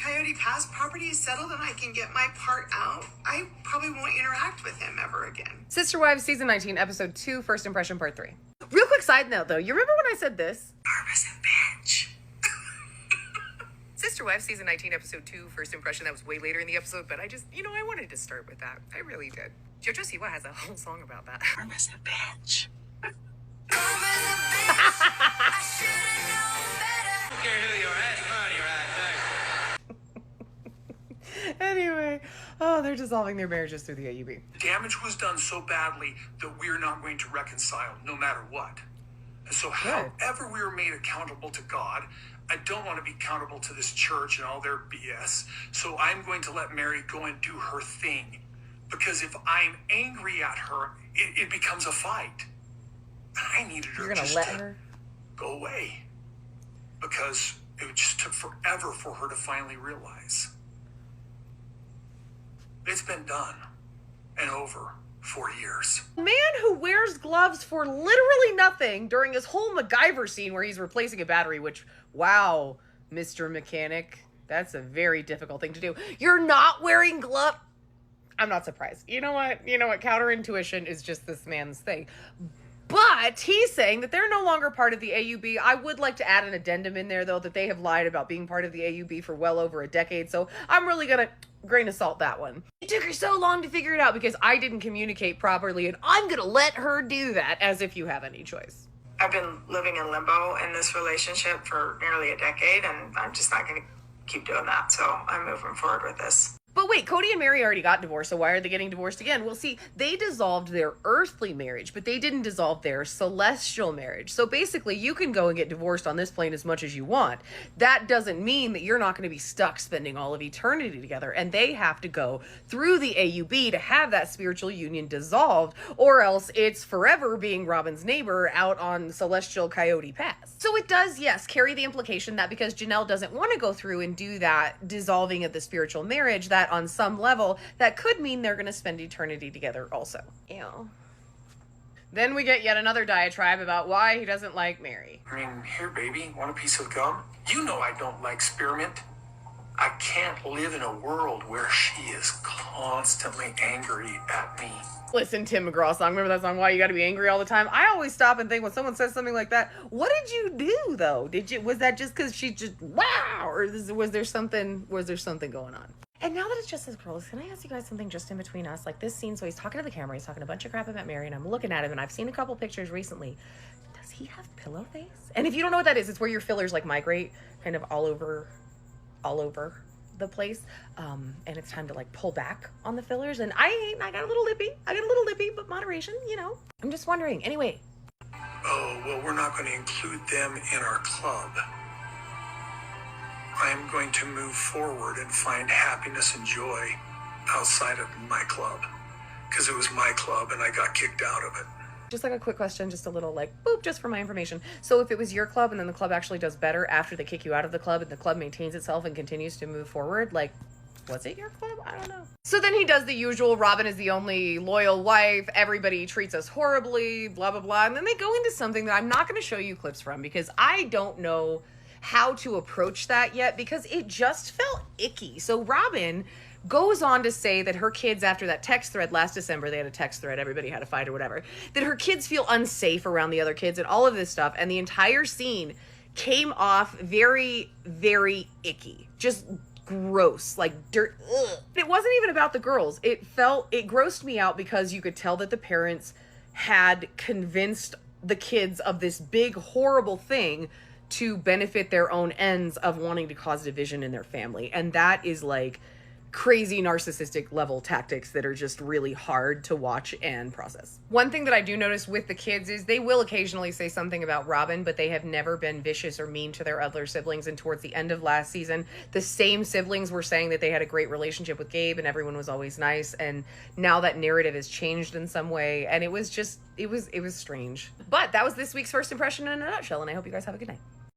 Coyote Pass property is settled and I can get my part out, I probably won't interact with him ever again. Sister Wives, Season 19, Episode 2, First Impression, Part 3. Real quick side note, though. You remember when I said this? Nervous and bitch. Sister Wives, Season 19, Episode 2, First Impression. That was way later in the episode, but I just, I wanted to start with that. I really did. JoJo Siwa has a whole song about that. Nervous and bitch. Anyway, they're dissolving their marriages through the AUB. Damage was done so badly that we're not going to reconcile no matter what. And so however we were made accountable to God, I don't want to be accountable to this church and all their BS. So I'm going to let Meri go and do her thing. Because if I'm angry at her, it becomes a fight. And I needed her just to go away. Because it just took forever for her to finally realize. It's been done and over for years. Man who wears gloves for literally nothing during his whole MacGyver scene where he's replacing a battery, which, wow, Mr. Mechanic, that's a very difficult thing to do. You're not wearing gloves. I'm not surprised. You know what? Counterintuition is just this man's thing. But he's saying that they're no longer part of the AUB. I would like to add an addendum in there, though, that they have lied about being part of the AUB for well over a decade. So I'm really going to grain of salt that one. It took her so long to figure it out because I didn't communicate properly, and I'm going to let her do that as if you have any choice. I've been living in limbo in this relationship for nearly a decade, and I'm just not going to keep doing that. So I'm moving forward with this. But wait, Kody and Meri already got divorced, so why are they getting divorced again? Well, see, they dissolved their earthly marriage, but they didn't dissolve their celestial marriage. So basically, you can go and get divorced on this plane as much as you want. That doesn't mean that you're not going to be stuck spending all of eternity together, and they have to go through the AUB to have that spiritual union dissolved, or else it's forever being Robyn's neighbor out on celestial Coyote Pass. So it does, yes, carry the implication that because Janelle doesn't want to go through and do that dissolving of the spiritual marriage, that on some level, that could mean they're going to spend eternity together also. Ew. Then we get yet another diatribe about why he doesn't like Meri. I mean, here, baby, want a piece of gum? You know I don't like spearmint. I can't live in a world where she is constantly angry at me. Listen, Tim McGraw song. Remember that song, Why You Gotta Be Angry All the Time? I always stop and think when someone says something like that, what did you do, though? Was that just because she just, wow? Or was there something going on? And now that it's just as girls, can I ask you guys something just in between us? Like this scene, so he's talking to the camera, he's talking a bunch of crap about Meri, and I'm looking at him, and I've seen a couple pictures recently. Does he have pillow face? And if you don't know what that is, it's where your fillers like migrate kind of all over the place. And it's time to like pull back on the fillers. And I got a little lippy, but moderation, I'm just wondering. Anyway. Oh, well, we're not going to include them in our club. I'm going to move forward and find happiness and joy outside of my club. Because it was my club and I got kicked out of it. Just like a quick question, just a little like, boop, just for my information. So if it was your club and then the club actually does better after they kick you out of the club and the club maintains itself and continues to move forward, like, was it your club? I don't know. So then he does the usual, Robyn is the only loyal wife, everybody treats us horribly, blah, blah, blah. And then they go into something that I'm not going to show you clips from because I don't know how to approach that yet because it just felt icky. So Robyn goes on to say that her kids, after that text thread last December, they had a text thread, everybody had a fight or whatever, that her kids feel unsafe around the other kids and all of this stuff. And the entire scene came off very, very icky. Just gross, like dirt. Ugh. It wasn't even about the girls. It grossed me out because you could tell that the parents had convinced the kids of this big, horrible thing to benefit their own ends of wanting to cause division in their family. And that is like crazy narcissistic level tactics that are just really hard to watch and process. One thing that I do notice with the kids is they will occasionally say something about Robyn, but they have never been vicious or mean to their other siblings. And towards the end of last season, the same siblings were saying that they had a great relationship with Gabe and everyone was always nice. And now that narrative has changed in some way. And it was strange. But that was this week's first impression in a nutshell. And I hope you guys have a good night.